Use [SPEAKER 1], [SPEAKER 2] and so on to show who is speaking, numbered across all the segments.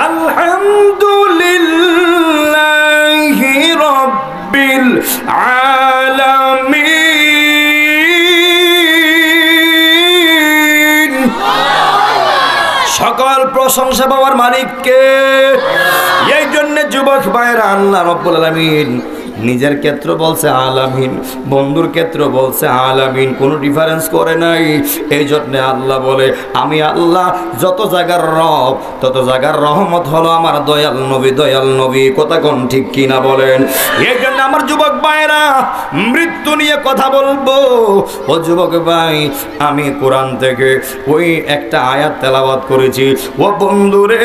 [SPEAKER 1] আলহামদুলিল্লাহি রাব্বিল আলামিন। সকল প্রশংসা পাওয়ার মালিককে। এই জন্য যুবক ভাইরা আল্লাহ রাব্বুল আলামিন নিজের ক্ষেত্র বলছে আলামিন, বন্ধুর ক্ষেত্র বলছে আলামিন, কোনো ডিফারেন্স করে নাই। এই জন্য আল্লাহ বলে আমি আল্লাহ যত জায়গার রব তত জায়গার রহমত হলো আমার দয়াল নবী। দয়াল নবী কথা কোন ঠিক কিনা বলেন? এই জন্য আমার যুবক ভাইরা মৃত্যু নিয়ে কথা বলবো। ও যুবক ভাই, আমি কোরআন থেকে ওই একটা আয়াত তেলাওয়াত করেছি। ও বন্ধুরে,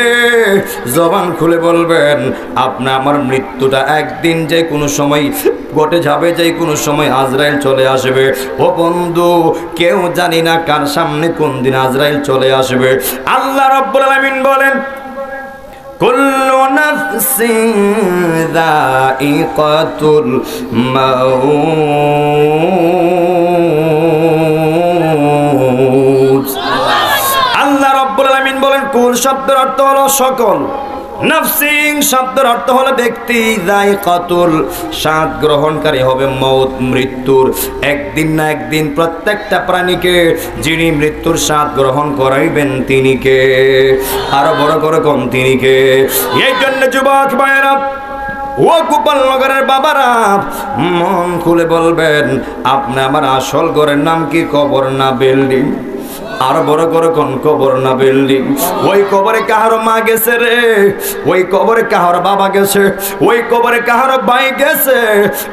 [SPEAKER 1] জবান খুলে বলবেন আপনি আমার মৃত্যুটা একদিন যে কোনো সময় ঘটে যাবে, যে কোনো সময় আজরাইল চলে আসবে। ও বন্ধু, কেউ জানি না কার সামনে কোন দিন আজরাইল চলে আসবে। আল্লাহ রাব্বুল আলামিন বলেন কুল্লু নাফসিন যায়িকাতুল মাউত। আল্লাহ রাব্বুল আলামিন বলেন কুল শব্দের অর্থ হলো সকল, নাফসিং শব্দের অর্থ হলো ব্যক্তি, যায়িকাতুল স্বাদ গ্রহণকারী হবে মৌত মৃত্যুর। একদিন না একদিন প্রত্যেকটা প্রাণীকে যিনি মৃত্যুর স্বাদ গ্রহণ করাইবেন তিনি কে? আরো বড় করে কোন তিনি কে? এই জন্য যুবক ভাইয়েরা ও গোপালনগরের বাবারা মন খুলে বলবেন আপনি আমার আসল ঘরের নাম কি? কবর না বিল্ডিং? আর বড় করে কোন কবর না বিল্ডিং? ওই কবরে কাহার মা গেছে রে, ওই কবরে কাহার বাবা গেছে, ওই কবরে কাহার ভাই গেছে,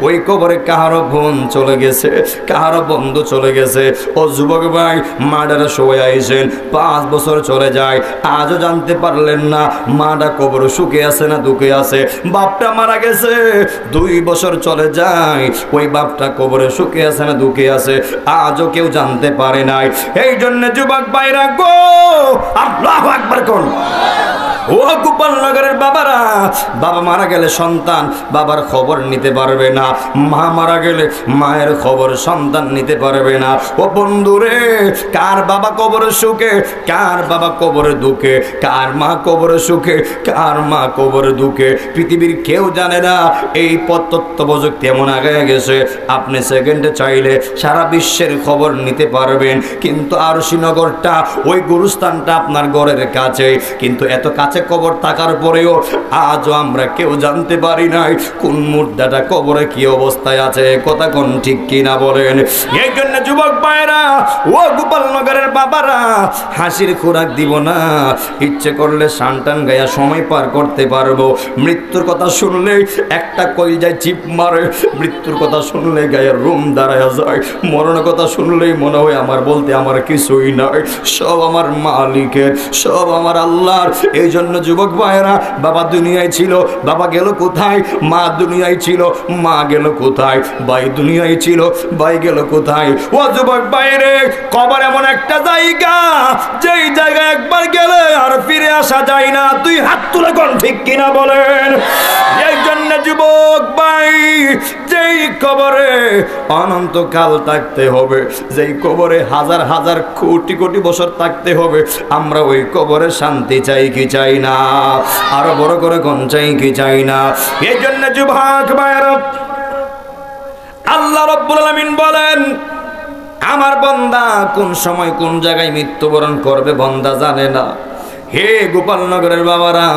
[SPEAKER 1] ওই কবরে কাহার বোন চলে গেছে, কাহার বন্ধু চলে গেছে। ও যুবক ভাই, মাডারা সবাই আইছেন 5 বছর চলে যায়, আজও জানতে পারলেন না মাডা কবর সুখে আছে না দুঃখে আছে। বাপটা মারা গেছে 2 বছর চলে যায়, ওই বাপটা কবরে সুখে আছে না দুঃখে আছে, আজও কেউ জানতে পারে নাই। এই জন্য যুবক ভাইরা গো, আল্লাহু আকবার কোন। ও গোপালনগরের বাবারা, বাবা মারা গেলে সন্তান বাবার খবর নিতে পারবে না, মা মারা গেলে মায়ের খবর সন্তান নিতে পারবে না। ও বন্ধুরে, কার বাবা কবরে সুখে, কার বাবা কবরে দুঃখে, কার মা কবরে সুখে, কার মা কবরে দুঃখে পৃথিবীর কেউ জানে না। এই তথ্য প্রযুক্তি এমন আগায় গেছে, আপনি সেকেন্ডে চাইলে সারা বিশ্বের খবর নিতে পারবেন। কিন্তু আরশিনগরটা, ওই গুরুস্থানটা আপনার ঘরের কাছে, কিন্তু এত কাছে কবর থাকার পরেও আজও আমরা কেউ জানতে পারি নাই কোন মুর্দাটা কবরে কি অবস্থায় আছে। কথা কোন ঠিক কিনা বলেন? এই জন্য যুবক ভাইরা ও গোপালনগরের বাবারা, হাসির খোরাক দিব না, ইচ্ছে করলে সানটান গায়া সময় পার করতে পারবো। মৃত্যুর কথা শুনলে একটা কলিজায় চিপ মারে, মৃত্যুর কথা শুনলে গায়ের রুম দাঁড়ায় যায়, মরণের কথা শুনলেই মনে হয় আমার বলতে আমার কিছুই নাই, সব আমার মালিকের, সব আমার আল্লাহর। এই জন্য যুবক ভাইরা, বাবা দুনিয়ায় ছিল, বাবা গেল কোথায়? মা দুনিয়ায় ছিল, মা গেল কোথায়? ভাই দুনিয়ায় ছিল, ভাই গেল কোথায়? ও যুবক ভাইরে, কবর এমন একটা জায়গা, যেই জায়গায় একবার গেলে আর ফিরে আসা যায় না। তুই হাত তুলে কোন ঠিক কিনা বলেন? এই জন্য যুবক ভাই, যেই কবরে অনন্তকাল থাকতে হবে, যেই কবরে হাজার হাজার কোটি কোটি বছর থাকতে হবে, আমরা ওই কবরে শান্তি চাই কি চাই না? আরো বড় করে কোন চাই কি চাই না? এই জন্য যুবক ভাইরা আল্লাহ রাব্বুল আলামিন বলেন আমার বান্দা কোন সময় কোন জায়গায় মৃত্যুবরণ করবে বান্দা জানে না। হে গোপালনগরের বাবারা,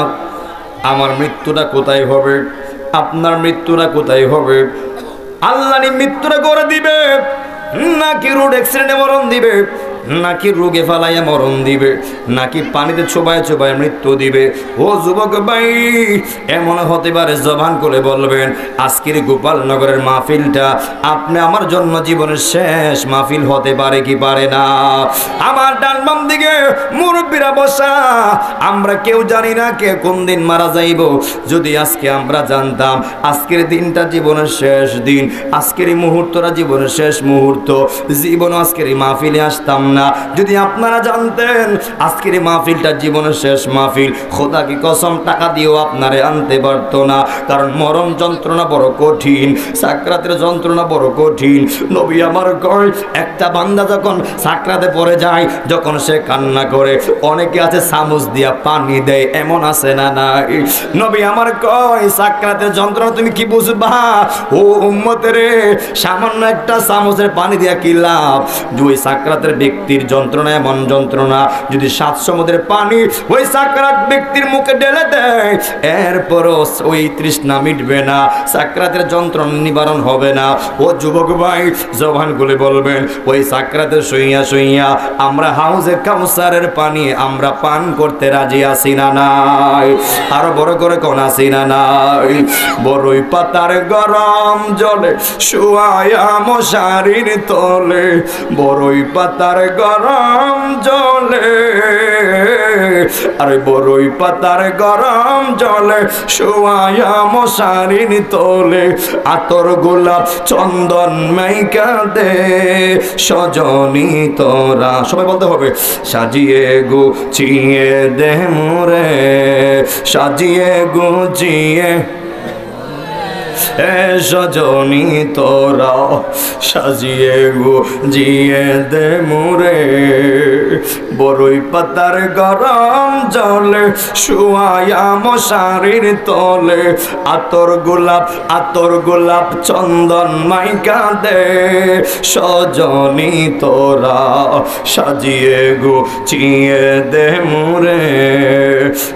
[SPEAKER 1] আমার মৃত্যুটা কোথায় হবে? আপনার মৃত্যুটা কোথায় হবে? আল্লাহ মৃত্যুটা করে দিবে, নাকি রোড অ্যাক্সিডেন্টে মরণ দিবে, নাকি রোগে ফালাইয়া মরণ দিবে, নাকি পানিতে চোবায় চোবায় মৃত্যু দিবে? ও যুবক ভাই, এমন হতে পারে জবান করে বলবেন আজকের গোপালনগরের মাহফিলটা আপনি আমার জন্য জীবনের শেষ মাহফিল হতে পারে কি পারে না? আমার ডান বাম দিকে মুরব্বীরা বসা, আমরা কেউ জানি না কে কোন দিন মারা যাইব। যদি আজকে আমরা জানতাম আজকের দিনটা জীবনের শেষ দিন, আজকের এই মুহূর্তটা জীবনের শেষ মুহূর্ত, জীবন আজকের এই মাহফিলে আসতাম না। যদি আপনারা জানতেন আজকের এই মাহফিলটা জীবনের শেষ মাহফিল, খোদা কি কসম টাকা দিয়েও আপনারে আনতে পারতো না। কারণ মরণ যন্ত্রণা বড় কঠিন, সাকরাতের যন্ত্রণা বড় কঠিন। নবী আমার কয় একটা বান্দা যখন সাকরাতে পড়ে যায়, যখন সে কান্না করে, অনেকে আছে চামচ দিয়া পানি দেয়, এমন আছে না নাই? নবী আমার কয় সাকরাতের যন্ত্রণা তুমি কি বুঝবা ও উম্মতের, সামান্য একটা চামচের পানি দিয়া কি লাভ? ওই সাকরাতের ব্যক্তির যন্ত্রণা এমন যন্ত্রণা, যদি 7 সমুদ্রের পানি ওই সাকরাত ব্যক্তির মুখে ঢেলে দেয়, এরপরও ওই তৃষ্ণা মিটবে না, সাকরাতের যন্ত্রণা নিবারণ হবে না। ও যুবক ভাই জবান খুলে বলবেন, ওই সাকরাতের শুইয়া শুইয়া আমরা হাউজে কাউসারের পানি আমরা পান করতে রাজি আছি না নাই? আরো বড় করে কোন আছি না নাই? বড়ই পাতার গরম জলে শুয়ায়া মশারির তলে, বড়ই পাতার গরম জলে, আরে বড়ই পাতার গরম জলে শুয়ায়া মশারির তলে, আতর গোলাপ চন্দন মাইকা দে সজনী তোরা। সবাই বলতে হবে, সাজিয়ে গুছিয়ে দে মোরে, সাজিয়ে গুছিয়ে সজনী তোরা, সাজিয়ে গুজিয়ে দে মোরে, বড়ই পাতার গরম জলে শুয়ায়া মশারির তলে, আতর গোলাপ চন্দন মাইকা দে সজনী তোরা, সাজিয়ে গুছিয়ে দে মোরে,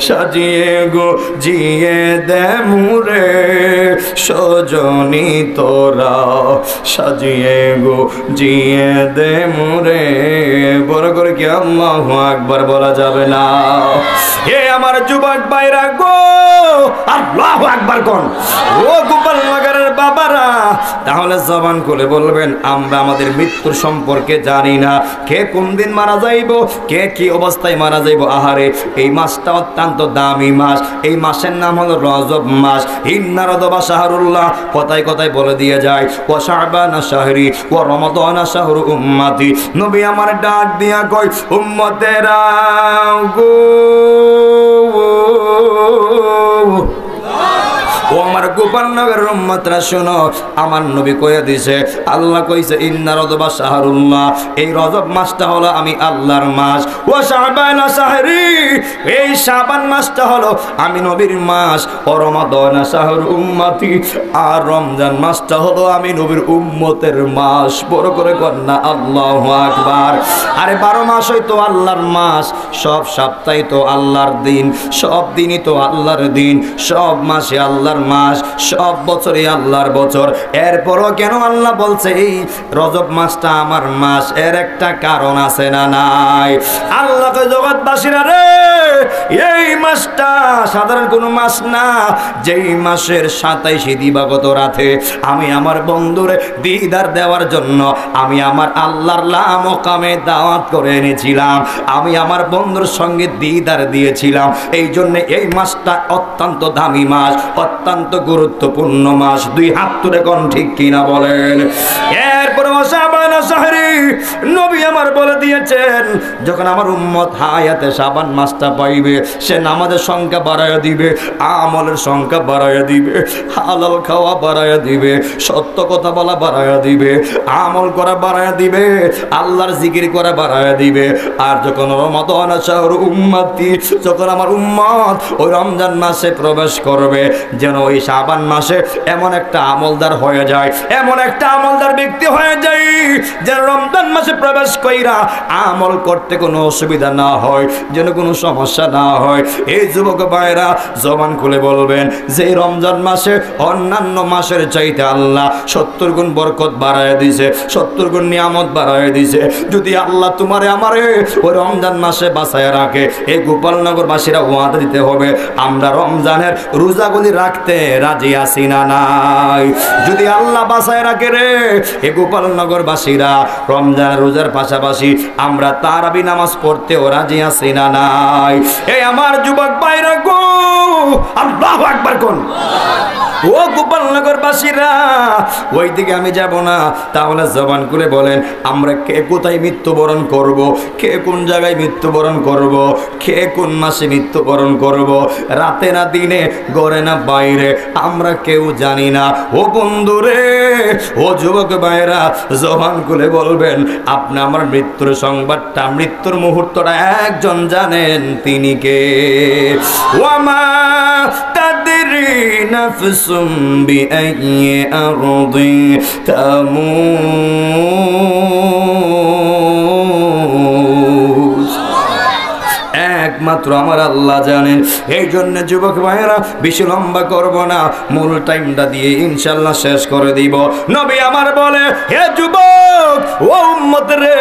[SPEAKER 1] সাজিয়ে গুজিয়ে দে মোরে, সজনী তোরা, সাজিয়ে গুজিয়ে দে মোরে। বড় করে কি আল্লাহু আকবার বলা যাবে না? হে আমার যুবক ভাইরা গো, আল্লাহু আকবার কোন? ও গোপালনগরের বাবারা, তাহলে জবান খুলে বলবেন, আমরা আমাদের মৃত্যুর সম্পর্কে জানি না। কে কোন দিন মারা যাইব, কে কি অবস্থায় মারা যাইব। আহারে, এই মাসটা অত্যন্ত দামি মাস। এই মাসের নাম হলো রজব মাস। ইন্না রজবা শাহরুল্লাহ কথায় কথায় বলে দিয়ে যায়, ও শাবানা শাহরি ও রমাদানা শাহরু উম্মতি। নবী আমার ডাক দিয়া কই, উম্মতেরা গো, ও আমার গোপালনগরের উম্মতরা শোনো, আমার নবী কইয়া দিছে, আল্লাহ কইছে ইন্না রজবা শাহরুল্লাহ, এই রজব মাসটা হলো আমি আল্লাহর মাস। ও শাবান শাহরি, এই শাবান মাসটা হলো আমি নবীর মাস। ও রমাদান শাহর উম্মতি, আর রমজান মাসটা হলো আমি নবীর উম্মতের মাস। বড় করে কন্যা আল্লাহু আকবার। আরে 12 মাসই তো আল্লাহর মাস, সব সপ্তাহে তো আল্লাহর দিন, সব দিনই তো আল্লাহর দিন, সব মাসে আল্লাহর মাস, সব বছরে আল্লাহর বছর। এরপরও কেন আল্লাহ বলছে এই রজব মাসটা আমার মাস? এর একটা কারণ আছে না নাই? আল্লাহকে জগৎবাসীরা রে, এই মাসটা সাধারণ কোনো মাস না। যেই মাসের 27 দিবাগত রাতে আমি আমার বন্ধুরে দিদার দেওয়ার জন্য আমি আমার আল্লাহর লামকামে দাওয়াত করে এনেছিলাম, আমি আমার বন্ধুর সঙ্গে দিদার দিয়েছিলাম। এই জন্য এই মাসটা অত্যন্ত দামি মাস, অত্যন্ত গুরুত্বপূর্ণ মাস। 2 হাত তুলে কোন ঠিক কিনা বলেন? এরপর শাবান শাহরি নবী আমার বলে দিয়েছেন, যখন আমার উম্মত হায়াতে শাবান মাসটা পাইবে, সে নামাজের সংখ্যা বাড়াইয়া দিবে, আমলের সংখ্যা বাড়াইয়া দিবে, হালাল খাওয়া বাড়াইয়া দিবে, সত্য কথা বলা বাড়াইয়া দিবে, আমল করা বাড়াইয়া দিবে, আল্লাহর জিকির করা বাড়াইয়া দিবে। আর যখন রমাদান শাহর উম্মতি, যখন আমার উম্মত ওই রমজান মাসে প্রবেশ করবে, যেন ওই শাবান মাসে এমন একটা আমলদার হয়ে যায়, এমন একটা আমলদার ব্যক্তি হয়ে যায়, যেন রমজান মাসে প্রবেশ কইরা আমল করতে কোনো অসুবিধা না হয়, যেন কোনো সমস্যা না হয়। এই যুবক ভাইরা জবান খুলে বলবেন, যে রমজান মাসে অন্যান্য মাসের চাইতে আল্লাহ 70 গুণ বরকত বাড়ায় দিছে, 70 গুণ নিয়ামত বাড়ায় দিছে। যদি আল্লাহ তোমারে আমারে ওই রমজান মাসে বাঁচায় রাখে, এই গোপালনগর বাসীরা ওয়াদা দিতে হবে, আমরা রমজানের রোজাগুলি রাখতে রাজি আছি না নাই? যদি আল্লাহ বাঁচায় রাখে রে, এই গোপালনগর বাসীরা রমজানের রোজার পাশাপাশি আমরা তারাবি নামাজ পড়তেও রাজি আছি না নাই? এই আমার যুবক ভাইরা গো, আল্লাহু আকবার কোন? ও গোপালনগরবাসীরা, ওই দিকে আমি যাব না। তাহলে জবান খুলে বলেন, আমরা কে কোথায় মৃত্যুবরণ করব, কে কোন জায়গায় মৃত্যুবরণ করব, কে কোন মাসে মৃত্যুবরণ করব, রাতে না দিনে, ঘরে না বাইরে, আমরা কেউ জানি না। ও বন্ধুরে, ও যুবক ভাইরা, জবান খুলে বলবেন, আপনি আমার মৃত্যুর সংবাদটা, মৃত্যুর মুহূর্তটা একজন জানেন, তিনি কে? ওয়ামা তাদরি নাফসুম বিআইয়ি আরদি তামুত। একমাত্র আমার আল্লাহ জানেন। এই জন্য যুবক ভাইয়েরা, বেশি লম্বা করব না, মূল টাইমটা দিয়ে ইনশাল্লাহ শেষ করে দিব। নবী আমার বলে, হে যুবক, ও উম্মত রে,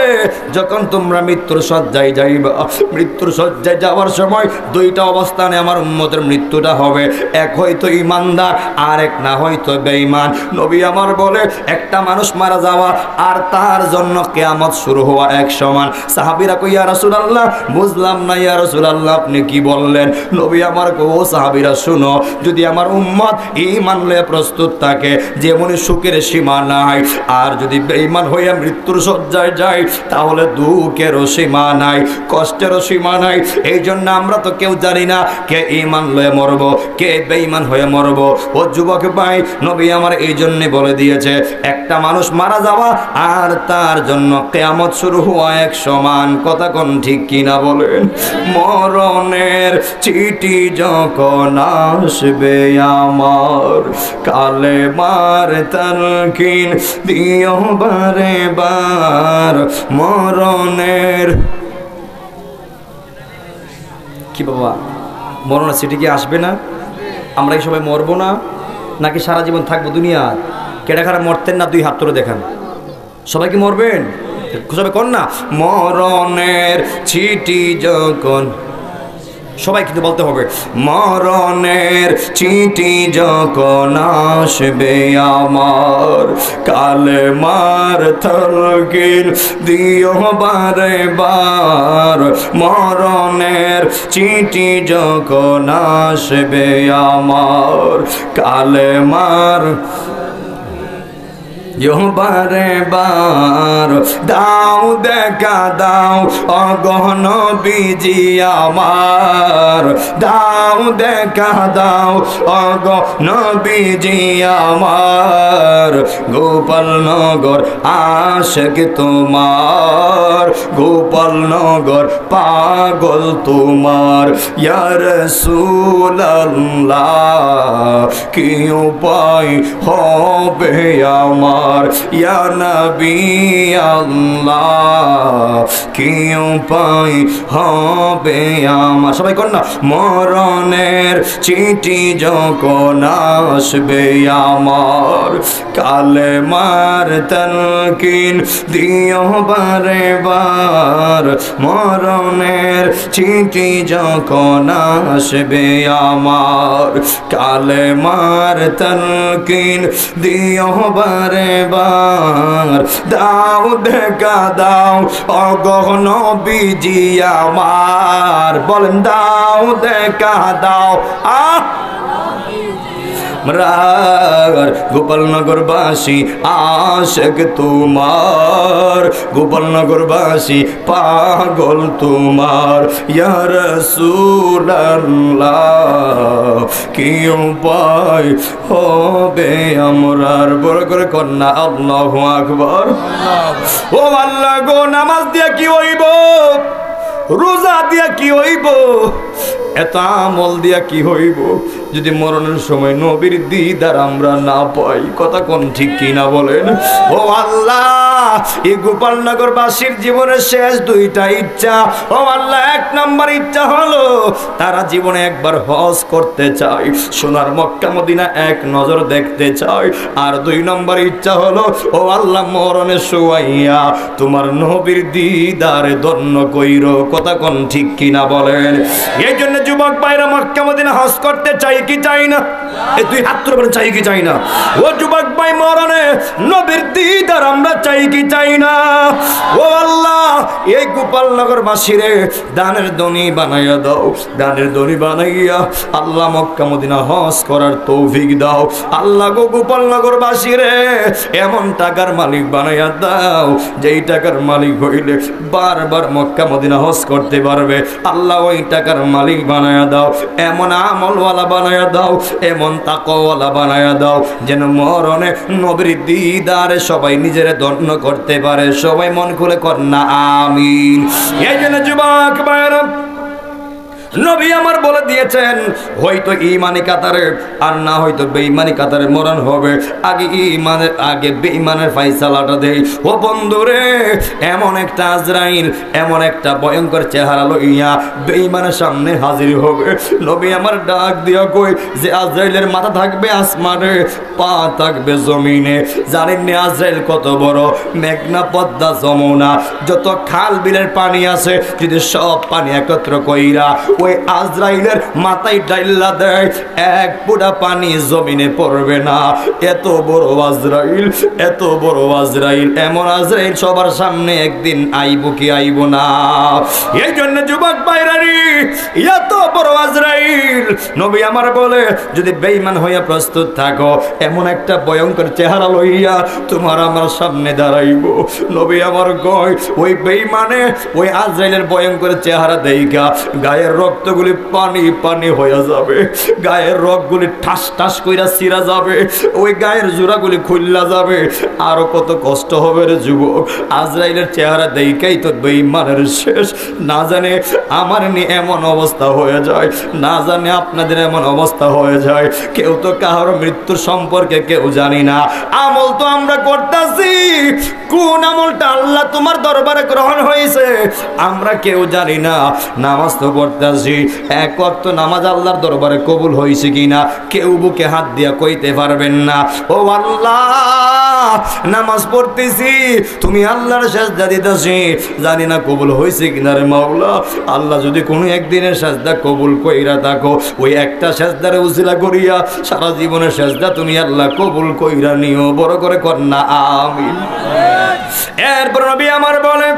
[SPEAKER 1] যখন তোমরা মৃত্যুর শয্যায় যাইবা, মৃত্যুর শয্যায় যাওয়ার সময় দুইটা অবস্থানে আমার উম্মতের মৃত্যুটা হবে। এক হয়তো ইমানদার, আর এক না হয়তো বেঈমান। নবী আমার বলে, একটা মানুষ মারা যাওয়া আর তার জন্য কিয়ামত শুরু হওয়া এক সমান। সাহাবীরা কই, ইয়া রাসূলুল্লাহ, বুঝলাম না ইয়া রাসূলুল্লাহ, আপনি কি বললেন? নবী আমার কো, সাহাবীরা শুনো, যদি আমার উম্মত ঈমান লয়ে প্রস্তুত থাকে, যেমনই সুখের সীমা নাই, আর যদি বেঈমান হয়ে মৃত্যুর শয্যায় যায়, তাহলে দুঃখেরও সীমা নাই, কষ্টেরও সীমা নাই। এই জন্য আমরা তো কেউ জানি না কে ঈমান লয়ে মরব, কে বেঈমান হয়ে মরব। ও যুবক ভাই, নবী আমার এই জন্য বলে দিয়েছে, একটা মানুষ মারা যাওয়া আর তার জন্য কিয়ামত শুরু হওয়া এক সমান। কথা কোন ঠিক কিনা বলেন? মরণের চিঠি যখন আসবে আমার, কালেমার তালকিন দিও বারে বার। মরণের কি বাবা, মরণের চিঠি কি আসবে না? আমরা কি সবাই মরবো না, নাকি সারা জীবন থাকবো দুনিয়ার? কেটা খারাপ মরতেন না? দুই হাত তুলে দেখান। সবাই কি মরবেন? সবাই কর না। মরণের চিঠি যখন, সবাই কিন্তু বলতে হবে, মরণের চিঠি যখন আসবে আমার, কালেমার তালকিন দিও বারে বার। মরণের চিঠি যখন আসবে আমার, কালেমার বারে বার। দাও দেখা দাও অগহন বিজি আমার, দাও দেখা দাও অগহন বিজি আমার। গোপালনগর আশিক তোমার, গোপালনগর পাগল তোমার। ইয়া রাসূলুল্লাহ, কি উপায় হবে আমার? ইয়া নবী আল্লাহ, কি উপায় হবে আমার? সবাই কর না। মরণের চিঠি যখন আসবে আমার, কালেমার তালকিন দিও বারে বার। মরণের চিঠি যখন আসবে আমার, কালেমার তালকিন দিও বারে বার। দাও দেখা দাও অগহন বিজি আমার, বলেন দাও দেখা দাও। গোপালনগরবাসী আশিক তোমার, গোপালনগরবাসী পাগল তোমার। ইয়া রাসূলুল্লাহ, কি উপায় হবে আমরার? বড় করে কন্যা আল্লাহু আকবার। ও আল্লাহ গো, নামাজ দিয়া কি হইব, রোজা দিয়া কি হইব, এত আমল দিয়া কি হইব, যদি মরণের সময় নবীর দিদার আমরা না পাই? কথা কোন ঠিক কিনা বলেন? ও আল্লাহ, এই গোপালনগরবাসীর জীবনের শেষ দুইটা ইচ্ছা। ও আল্লাহ, এক নম্বর ইচ্ছা হলো তারা জীবনে একবার হজ করতে চায়, সোনার মক্কা মদিনা এক নজর দেখতে চায়। আর দুই নম্বর ইচ্ছা হলো, ও আল্লাহ, মরণের শুয়াইয়া তোমার নবীর দিদার ধন্য কইরো। কথা কোন ঠিক কিনা বলেন? এই জন্য যুবক ভাইরা মক্কা মদিনা হজ করতে চাই কি চাই না? এই দুই হাত তুলে বলেন চাই কি চাই না? ও যুবক ভাই মরণে নবীর দিদার আমরা চাই কি চাই না? ও আল্লাহ এই গোপালনগর বাসীরে দানের ধনী বানাইয়া দাও, দানের ধনী বানাইয়া আল্লাহ মক্কা মদিনা হজ করার তৌফিক দাও। আল্লাহ গো গোপালনগর বাসীরে এমন টাকার মালিক বানাইয়া দাও যেই টাকার মালিক হইলে বারবার মক্কা মদিনা হজ করতে পারবে। আল্লাহ ওই টাকার মালিক বানাইয়া দাও, এমন আমলওয়ালা বানাইয়া দাও, এমন তাকওয়ালা বানাইয়া দাও যেন মরণে নবীর দিদারে সবাই নিজের ধন্য করতে পারে। সবাই মন খুলে কর না আমিন। এই জন্য যুবক ভাইরা নবী আমার বলে দিয়েছেন হয়তো ঈমানি কাতারে আর না হয়তো বেঈমানি কাতারে মরণ হবে, আগে ঈমানের আগে বেঈমানের ফয়সালাটা দেই। ও বন্ধুরে এমন একটা আজরাইল এমন একটা ভয়ঙ্কর চেহারা লইয়া বেঈমানের সামনে হাজির হবে। নবী আমার ডাক দিয়া কই যে আজরাইলের মাথা থাকবে আসমানে, পা থাকবে জমিনে। জানেন না আজরাইল কত বড়? মেঘনা পদ্মা যমুনা যত খাল বিলের পানি আছে যদি সব পানি একত্র কইরা ওই আজরাইলের মাথায় ডাইল্লা দেয় এক ফোঁটা পানি জমিনে পড়বে না। এত বড় আজরাইল, এত বড় আজরাইল। এমন আজরাইল সবার সামনে একদিন আইব কি আইব না? এই জন্য যুবক ভাইরারি এত বড় আজরাইল নবী আমার বলে যদি বেঈমান হইয়া প্রস্তুত থাকো এমন একটা ভয়ঙ্কর চেহারা লইয়া তোমার আমার সামনে দাঁড়াইব। নবী আমার কয় ওই বেঈমানে ওই আজরাইলের ভয়ঙ্কর চেহারা দেইখা গায়ের রক্তগুলি পানি পানি হয়ে যাবে, গায়ের রগগুলি ঠাস ঠাস কইরা ছিঁড়া যাবে, ওই গায়ের জোড়াগুলি খুললা যাবে। আরো কত কষ্ট হবে রে যুবক। আজরাইলের চেহারা দেইখাই তো বেঈমানের শেষ। না জানে আমার নিয়ে এমন অবস্থা হয়ে যায়, না জানে আপনাদের এমন অবস্থা হয়ে যায়। কেউ তো কারোর মৃত্যুর সম্পর্কে কেউ জানি না। আমল তো আমরা করতেছি, কোন আমলটা আল্লাহ তোমার দরবারে গ্রহণ হয়েছে আমরা কেউ জানি না। নামাজ তো পড়তেছি, এক ওয়াক্ত নামাজ আল্লাহর দরবারে কবুল হয়েছে কিনা কেউ বুকে হাত দিয়া কইতে পারবেন না। ও আল্লাহ নামাজ পড়তেছি, তুমি আল্লাহর সাজদা দিতেছি, জানি না কবুল হয়েছে কিনা রে মাওলা। আল্লাহ যদি কোনো একদিনের সাজদা কবুল কইরা থাকো ওই একটা সাজদারে উসিলা করিয়া সারা জীবনের সাজদা তুমি আল্লাহ কবুল কইরা নিও। বড় করে কর না আমিন। এরপর নবী আমার বলে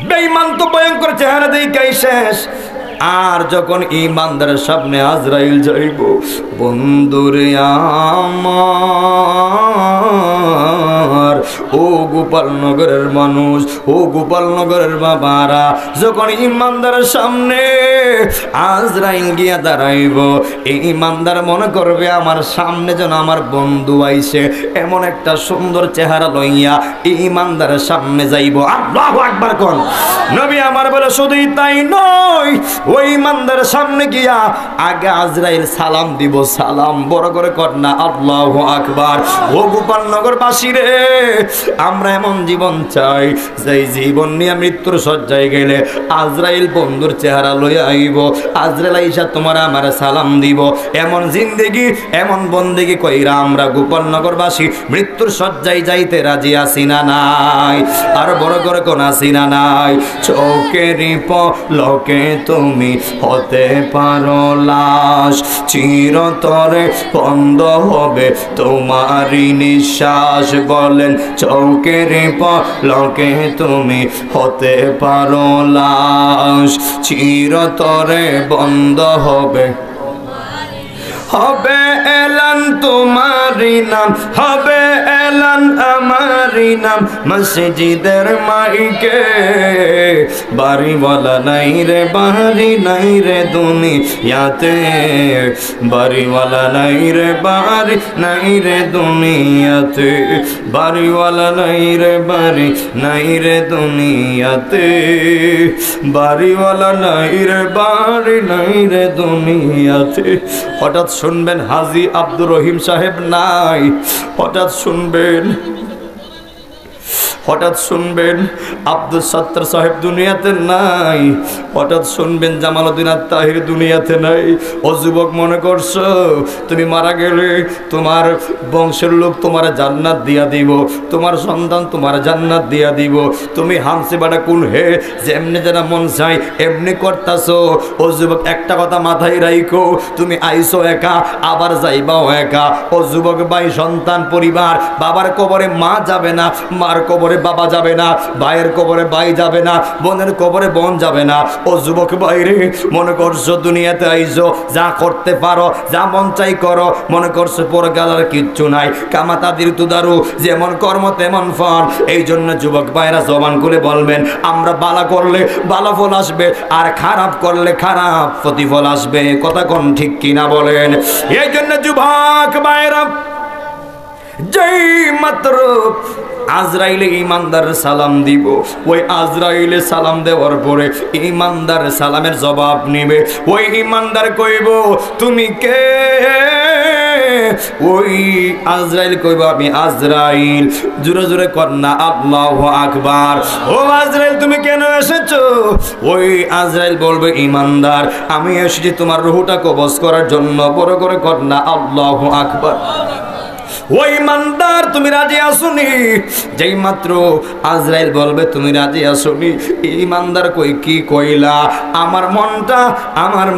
[SPEAKER 1] বেঈমান তো ভয়ঙ্কর চেহারা দেখাই শেষ। আর যখন ঈমানদারের সামনে আজরাইল যাইব, বন্ধুরে আমার ও গোপালনগরের মানুষ, ও গোপালনগরের বাবারা, যখন ঈমানদারের সামনে আজরাইল গিয়া দাঁড়াইব এই ঈমানদার মনে করবে আমার সামনে যেন আমার বন্ধু আইছে। এমন একটা সুন্দর চেহারা লইয়া ঈমানদারের সামনে যাইব। আল্লাহু আকবার কোন। নবী আমার বলে শুধুই তাই নয়, ওই ঈমানদারের সামনে গিয়া আগে আজরাইল সালাম দিব। সালাম বড় করে কর না আল্লাহু আকবার। ও গোপালনগর বাসী রে, আমরা এমন জীবন চাই যে জীবন নিয়ে মৃত্যুর শয্যায় গেলে আজরাইল বন্ধুর চেহারা লইয়া আইব, আজরাইল আইসা তোমার আমার সালাম দিব। এমন জিন্দেগি এমন বন্দেগি কইরা আমরা গোপালনগর বাসী মৃত্যুর শয্যায় যাইতে রাজি আছি না নাই? আর বড় করে কোন আছি না নাই? চোখেরই পলকে তুমি হতে পারো লাশ, চিরতরে বন্ধ হবে তোমারই নিঃশ্বাস। বলেন চোখের পলকে তুমি হতে পারো লাশ, চিরতরে বন্ধ হবে হবে এলান তোমারি নাম, হবে এলান আমারি নাম মসজিদের মাইকে। বাড়িওয়ালা নাই রে বাড়ি নাই রে দুনিয়াতে, বাড়িওয়ালা নাই রে বাড়ি নাই রে দুনিয়াতে, বাড়িওয়ালা নাই রে বাড়ি নাই রে দুনিয়াতে, বাড়িওয়ালা নাই রে বাড়ি নাই রে দুনিয়াতে। হঠাৎ শুনবেন হাজী আব্দুর রহিম সাহেব নাই, হঠাৎ শুনবেন হঠাৎ শুনবেন আব্দুল সত্তার সাহেব দুনিয়াতে নাই, হঠাৎ শুনবেন জামালউদ্দিন আত-তাহির দুনিয়াতে নাই। ও যুবক, মনে করছো তুমি মারা গেলে তোমার বংশের লোক তোমার জান্নাত দিয়া দিব, তোমার সন্তান তোমার জান্নাত দিয়া দিব, তুমি হামসে বাড়া কুল হে যেমনি যারা মন চাই এমনি করতাছো। ও যুবক, একটা কথা মাথায় রাখো, তুমি আইসো একা, আবার যাইবাও একা। ও যুবক ভাই, সন্তান পরিবার, বাবার কবরে মা যাবে না, মার কবরে বাবা যাবে না, ভাইয়ের কবরে ভাই যাবে না, বোনের কবরে বোন যাবে না। ও যুবক ভাই রে, মনে করছো দুনিয়াতে আইসো, যা করতে পারো, যা মন চাই করো, মনে করছো পরকালের কিচ্ছু নাই, কামাতাদির তুদারু, যেমন কর্ম তেমন ফল। এই জন্য যুবক ভাইরা জবান করে বলবেন, আমরা বালা করলে ভালো ফল আসবে, আর খারাপ করলে খারাপ প্রতিফল আসবে। কথা কোন ঠিক কিনা বলেন? এই জন্য যুবক ভাইরা, যেই মাত্র আজরাইলে ইমানদার সালাম দিব, ওই আজরাইলে সালাম দেওয়ার পরে ইমানদার সালামের জবাব নিবে। ওই ইমানদার কইব, তুমি কে? ওই আজরাইল কইব, আমি আজরাইল। জোরে জোরে কর না আল্লাহু আকবার। ও আজরাইল, তুমি কেন এসেছো? ওই আজরাইল বলবে, ইমানদার, আমি এসেছি তোমার রূহটা কবজ করার জন্য। বড় করে কর না আল্লাহু আকবার। ওই ইমানদার, তুমি রাজি আসুনি? যেই মাত্র আজরাইল বলবে তুমি রাজি আসুনি, ইমানদার কই, কি কইলা? আমার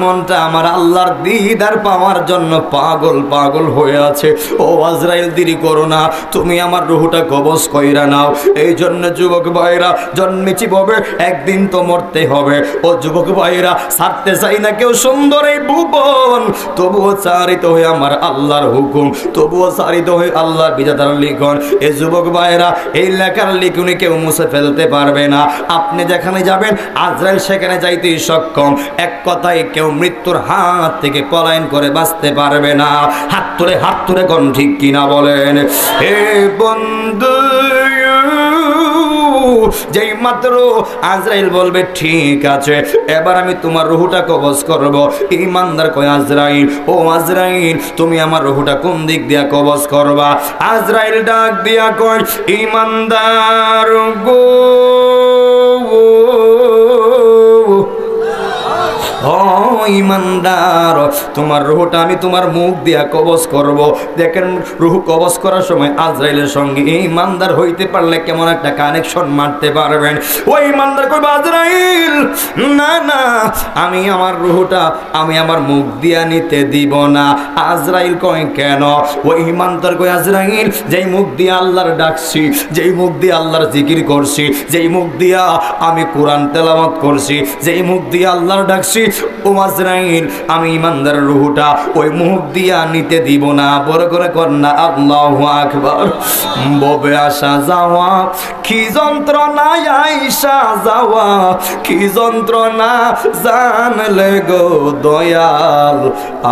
[SPEAKER 1] মনটা আমার আল্লাহর দিদার পাওয়ার জন্য পাগল পাগল হয়ে আছে। ও আজরাইল, দেরি করো না, তুমি আমার রূহটা কবজ কইরা নাও। এই জন্য যুবক ভাইরা, জন্মেছি ববে, একদিন তো মরতে হবে। ও যুবক ভাইরা, ছাড়তে চাই না কেউ সুন্দর এই ভুবন, তবুও চারিত হয়ে আমার আল্লাহর হুকুম, তবুও চারিত হয়ে আল্লাহর বিধাতার লিখন। এই যুবক ভাইরা, এই লেখার লিখনে কেউ মুছে ফেলতে পারবে না। আপনি যেখানে যাবেন আজরাইল সেখানে যাইতেই সক্ষম। এক কথায়, কেউ মৃত্যুর হাত থেকে পলায়ন করে বাঁচতে পারবে না। হাত তুলে কোন ঠিক কিনা বলেন? হে বন্ধু, যেই মাত্র আজরাইল বলবে ঠিক আছে, এবার আমি তোমার রূহটা কবজ করব, ইমানদার কয়, আজরাইল, ও আজরাইল, তুমি আমার রূহটা কোন দিক দিয়া কবজ করবা? আজরাইল ডাক দিয়া কয়, ইমানদার গো, ও ইমানদার, তোমার রূহটা আমি তোমার মুখ দিয়া কবজ করব। দেখেন, রূহ কবজ করার সময় আজরাইলের সঙ্গে ইমানদার হইতে পারলে কেমন একটা কানেকশন মারতে পারবেন। ওই ইমানদার কইবা, আজরাইল, না না, আমি আমার রূহটা আমি আমার মুখ দিয়া নিতে দিব না। আজরাইল কয়, কেন? ওই ইমানদার কয়, আজরাইল, যেই মুখ দিয়া আল্লাহর ডাকছি, যেই মুখ দিয়া আল্লাহর জিকির করছি, যেই মুখ দিয়া আমি কোরআন তেলাওয়াত করছি, যেই মুখ দিয়া আল্লাহর ডাকছি, ও আজরাইল, আমি ইমানদারের রূহটা ওই মুখ দিয়া নিতে দিব না। বড় করে কর না আল্লাহু আকবার। ববে আসা যাওয়া কি যন্ত্রণা, আইসা যাওয়া কি যন্ত্রণা, জানলে গো দয়াল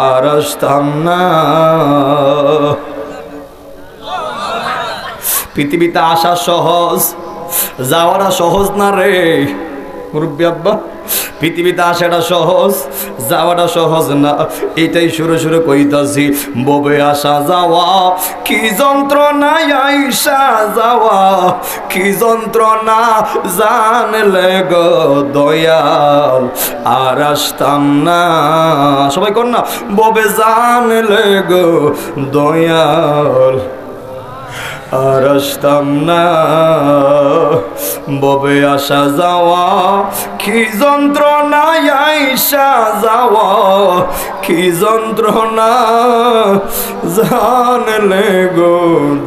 [SPEAKER 1] আর আসতাম না। পৃথিবীতে আসা সহজ, যাওয়াটা সহজ না রে মুরব্বী আব্বা। পৃথিবীতে আসাটা সহজ, যাওয়াটা সহজ না। এটাই শুরু কইতাছি। ববে আসা যাওয়া কি যন্ত্রণা, আইসা যাওয়া কি যন্ত্রণা, জানলে গো দয়াল আর আসতাম না। সবাই কর না, ববে জানলে গো দয়াল আর আসতাম না। ববে আসা যাওয়া কি যন্ত্রণা, আইসা যাওয়া কি যন্ত্রণা, জানলে গো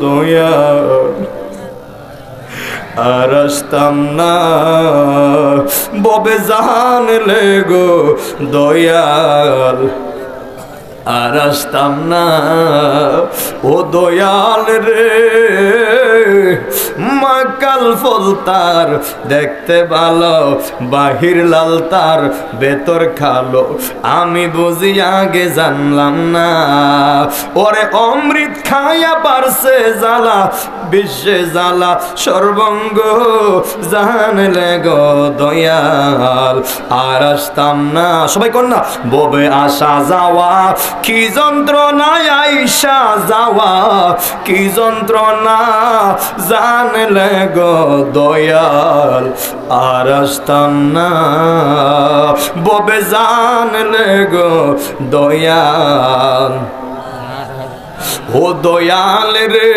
[SPEAKER 1] দয়াল আর আসতাম না। ববে জানলে গো দয়াল আর আসতাম না। ও দয়াল রে, মাকাল ফলতার দেখতে ভালো, বাহির লাল তার ভেতর খালো, আমি বুঝি আগে জানলাম না। ওরে অমৃত খাইয়া পারছে জ্বালা, বিশ্বে জ্বালা সর্বঙ্গ জানলে গো দয়াল আর আসতাম না। সবাই কর না, ববে আসা যাওয়া কি যন্ত্রণায় আইসা যাওয়া কি যন্ত্রণা জানলে গো দয়াল আর আসতাম না, ববে জানলে গো দয়াল। ও দয়াল রে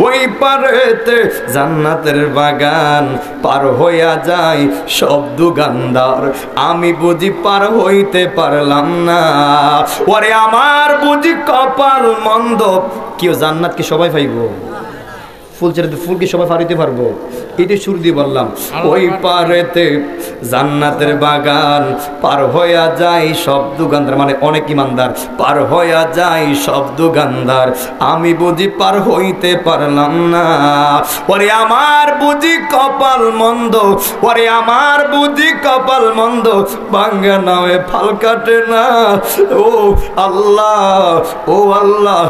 [SPEAKER 1] ওই পারেতে জান্নাতের বাগান পার হইয়া যায় সব দুগানদার, আমি বুঝি পার হইতে পারলাম না। ওরে আমার বুঝি কপাল মন্দ। কেউ জান্নাত কি সবাই পাইব? ফুল ছেড়ে ফুল কি সবাই পারিতে পারবো? এটি সুর দিয়ে বললাম, ওই পারেতে জান্নাতের বাগান পার হইয়া যায় সব দুগানদার, মানে অনেক ইমানদার পার হইয়া যায় সব দুগানদার, আমি বুঝি পার হইতে পারলাম না। ওরে আমার বুঝি কপাল মন্দ, ওরে আমার বুঝি কপাল মন্দ, ভাঙ্গা নামে ফাল কাটে না। ও আল্লাহ, ও আল্লাহ,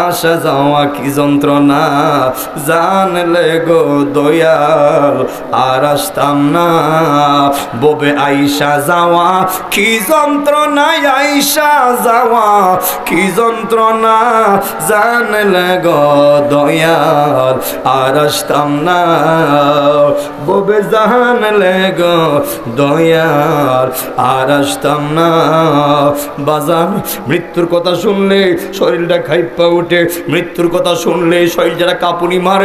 [SPEAKER 1] আসা যাওয়া কি যন্ত্রণা জানলে গো দয়াল আর আসতাম না, ববে আইসা যাওয়া কি যন্ত্রণা আইসা যাওয়া কি যন্ত্রণা জানলে গো দয়াল আর আসতাম না, ববে জানলে গো দয়াল আর আসতাম না। বাজান মৃত্যুর কথা শুনলে শরীরটা খাইপা উঠে, মৃত্যুর কথা শুনলে শরীর যারা কাঁপুনি মারে।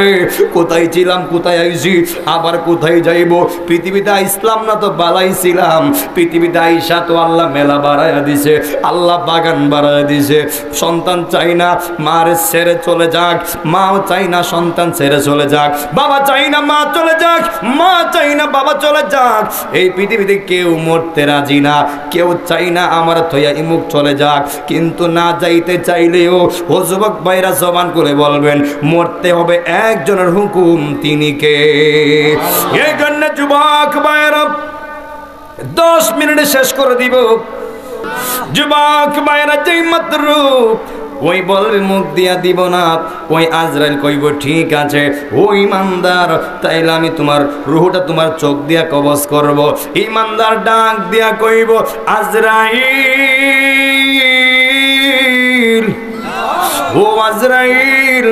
[SPEAKER 1] কোথায় ছিলাম, কোথায় আইছি, আবার কোথায় যাইব? পৃথিবীতে আইসলাম না তো বালাই ছিলাম, পৃথিবীতে আইসা তো আল্লাহ মেলা বাড়াইয়া দিছে, আল্লাহ বাগান বাড়াইয়া দিছে। সন্তান চাই না মার ছেড়ে চলে যাক, মাও চাই না সন্তান ছেড়ে চলে যাক, বাবা চাই না মা চলে যাক, মা চাই না বাবা চলে যাক। এই পৃথিবীতে কেউ মরতে রাজি না, কেউ চাই না আমার থইয়া ইমুক চলে যাক। কিন্তু না যাইতে চাইলেও ও যুবক ভাইরা জবান করে বলবেন, মরতে হবে একজনের হুকুম, তিনি কে? এই জন্য যুবক ভাইরা 10 মিনিটে শেষ করে দিব। যুবক ভাইরা যেই মাত্র ওই বলবে মুখ দিয়া দিব না, ওই আজরাইল কইব ঠিক আছে ও ইমানদার, তাইলে আমি তোমার রুহটা তোমার চোখ দিয়া কবজ করব। ইমানদার ডাক দিয়া কইব, আজরাইল, ও আজরাইল,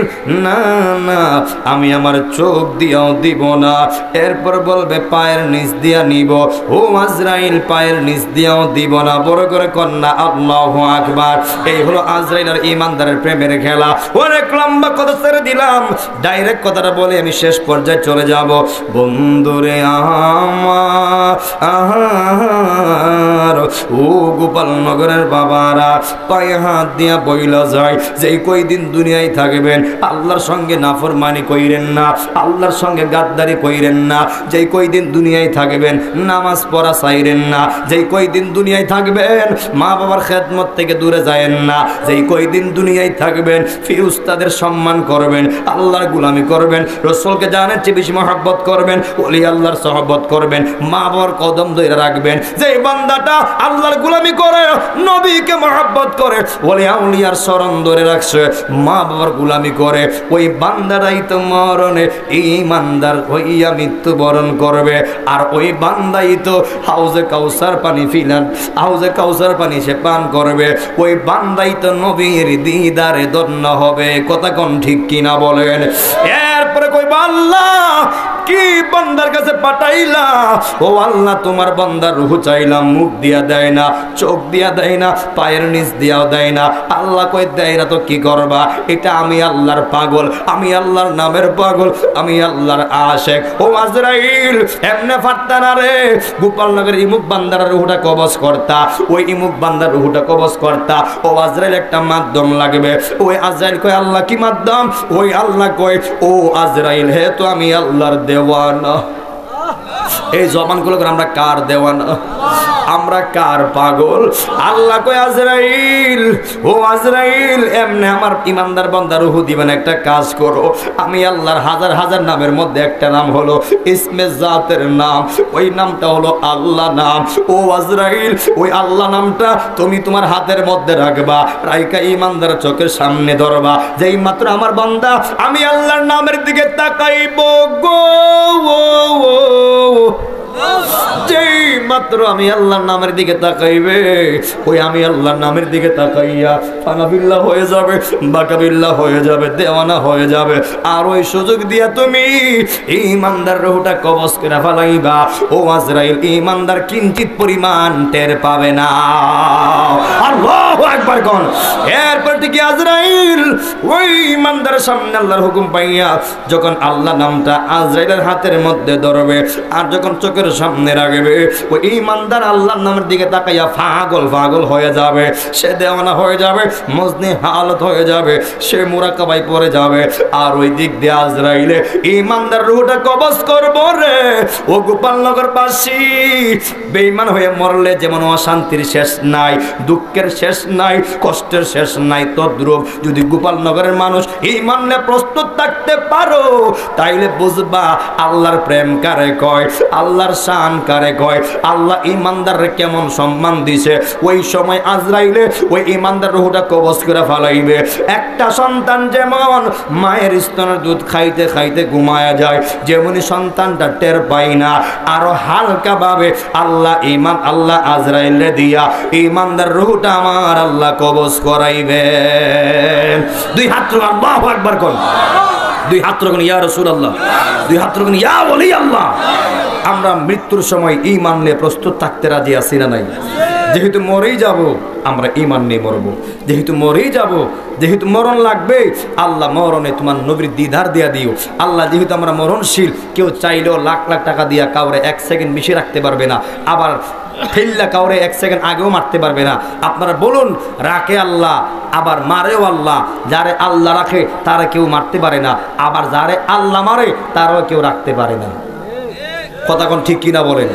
[SPEAKER 1] না না আমি আমার চোখ দিয়াও দিব না। এরপর বলবে পায়ের নিচ দিয়া নিব, ও আজরাইল পায়ের নিচ দিয়াও দিব না। বড় করে কন্যা আল্লাহু আকবার। এই হলো আজরাইল আর ইমানদারের প্রেমের খেলা। অনেক লম্বা কথা ছেড়ে দিলাম, ডাইরেক্ট কথাটা বলে আমি শেষ পর্যায়ে চলে যাব। বন্ধুরে আমার, ও গোপালনগরের বাবারা, পায়ে হাত দিয়া বইলা যায় যে কয়দিন দুনিয়ায় থাকবেন আল্লাহর সঙ্গে নাফরমানি কইরেন না, আল্লাহর সঙ্গে গাদ্দারি কইরেন না। যেই কয়দিন দুনিয়ায় থাকবেন নামাজ পড়া চাইরেন না, যেই কয়দিন দুনিয়ায় থাকবেন মা বাবার খেদমত থেকে দূরে যায়েন না, যেই কয়দিন দুনিয়ায় থাকবেন ফি উস্তাদের সম্মান করবেন, আল্লাহর গোলামি করবেন, রাসূলকে জানের চেয়ে বেশি মহব্বত করবেন, ওলি আল্লাহর সহবত করবেন, মা বাবার কদম ধরে রাখবেন। যেই বান্দাটা আল্লাহর গোলামি করে, নবীকে মহব্বত করে, ওলি আউলিয়ার শরণ ধরে রাখছে, মা বাবার গোলামি করে, ওই বান্দারাই তো মরণে ঈমানদার হইয়া মৃত্যুবরণ করবে। আর ওই বান্দাই তো হাউজে কাউসার পানি ফিলান, হাউজে কাউসার পানি সে পান করবে। ওই বান্দাই তো নবীর দিদারে ধন্য হবে। কথা কোন ঠিক কিনা বলেন? এরপরে কইবা আল্লাহ কি বান্দার কাছে পাঠাইলা? ও আল্লাহ তোমার বান্দার রূহ চাইলাম, মুখ দিয়া দেয় না, চোখ দিয়া দেয় না, পায়ের নিচ দিয়াও দেয় না। আল্লাহ কই দেয় না তো কি করবা? এটা আমি আল্লাহর পাগল, আমি আল্লাহর নামের পাগল, আমি আল্লাহর আশেক। ও আজরাইল এমনে ফাটতা না রে, গোপালনগরের ইমুক বান্দার রূহটা কবজ করতা, ওই ইমুক বান্দার রূহটা কবজ করতা। ও আজরাইল একটা মাধ্যম লাগবে। ওই আজরাইল কয় আল্লাহ কি মাধ্যম? ওই আল্লাহ কয় ও আজরাইল হে তো আমি আল্লাহর দেওয়ানা। এই জবানগুলো আমরা কার দেওয়ানা? আমরা কার পাগল? আল্লাহ কয় আজরাইল, ও আজরাইল, এমনি আমার ইমানদার বান্দা রূহ দিবেন, একটা কাজ করো। আমি আল্লাহর হাজার হাজার নামের মধ্যে একটা নাম হলো ইসমে জাতের নাম, ওই নামটা হলো আল্লাহ নাম। ও আজরাইল, ওই আল্লাহ নামটা তুমি তোমার হাতের মধ্যে রাখবা, রাইকা ইমানদার চোখের সামনে ধরবা। যেই মাত্র আমার বান্দা আমি আল্লাহর নামের দিকে তাকাইব গো, যেই মাত্র আমি আল্লাহর নামের দিকে তাকাইবে, ওই আমি আল্লাহর নামের দিকে তাকাইয়া ফানাবিল্লাহ হয়ে যাবে, বাকাবিল্লাহ হয়ে যাবে, দেওয়ানা হয়ে যাবে। আর ওই সুযোগ দিয়া তুমি ঈমানদার রূহটা কবজ করে ফেলাইবা। ও আজরাইল, ঈমানদার কিঞ্চিত পরিমাণ টের পাবে না। আল্লাহু আকবার কোন। এরপর থেকে আজরাইল ওই ঈমানদারের সামনে আল্লাহর হুকুম পাইয়া যখন আল্লাহ নামটা আজরাইলের হাতের মধ্যে ধরবে আর যখন চোখের সামনে রাখবে, ওই ঈমানদার আল্লাহর নামের দিকে তাকাইয়া পাগল পাগল হয়ে যাবে, সে দেওয়ানা হয়ে যাবে, মজনি হালত হয়ে যাবে, সে মুরাকাবায় পড়ে যাবে। আর ওই দিক দিয়ে আজরাইলে ঈমানদার রূহটা কবজ করবো রে। ও গোপালনগর বাসী, বেঈমান হয়ে মরলে যেমন অশান্তির শেষ নাই, দুঃখের শেষ নাই, কষ্টের শেষ নাই, তদ্রূপ যদি গোপালনগরের মানুষ ঈমান নিয়ে প্রস্তুত থাকতে পারো, তাইলে বুঝবা আল্লাহর প্রেম কারে কয়, আল্লাহর শান কারে কয়, আল্লাহ ঈমানদাররে কেমন সম্মান দিছে। ওই সময় আজরাইলে ওই ঈমানদার রূহটা কবজ করে ফেলাইবে। একটা সন্তান যেমন মায়ের স্তনের দুধ খাইতে খাইতে ঘুমায়া যায়, যেমনি সন্তানটা টের পাই না, আরো হালকা ভাবে আল্লাহ ঈমান আল্লাহ আজরাইলে দিয়া ঈমানদার রূহটা আমার আল্লাহ কবজ করাইবে। দুই হাত তুলে আল্লাহু আকবার কোন, দুই হাত তুলে ইয়া রাসূলুল্লাহ, দুই হাত তুলে ইয়া ওলি আল্লাহ। আমরা মৃত্যুর সময় ঈমান নিয়ে প্রস্তুত থাকতে রাজি আছি না নাই? যেহেতু মরেই যাব, আমরা ঈমান নিয়ে মরবো। যেহেতু মরেই যাব, যেহেতু মরণ লাগবে, আল্লাহ মরণে তোমার নবীর দিদার দিয়া দিও। আল্লাহ যেহেতু আমরা মরণশীল, কেউ চাইলেও লাখ লাখ টাকা দিয়া কাউরে 1 সেকেন্ড বেশি রাখতে পারবে না, আবার ফেললা কাউরে 1 সেকেন্ড আগেও মারতে পারবে না। আপনারা বলুন, রাখে আল্লাহ, আবার মারেও আল্লাহ। যারে আল্লাহ রাখে তারা কেউ মারতে পারে না, আবার যারে আল্লাহ মারে তারাও কেউ রাখতে পারে না। কথা কোন ঠিক কিনা বলেন?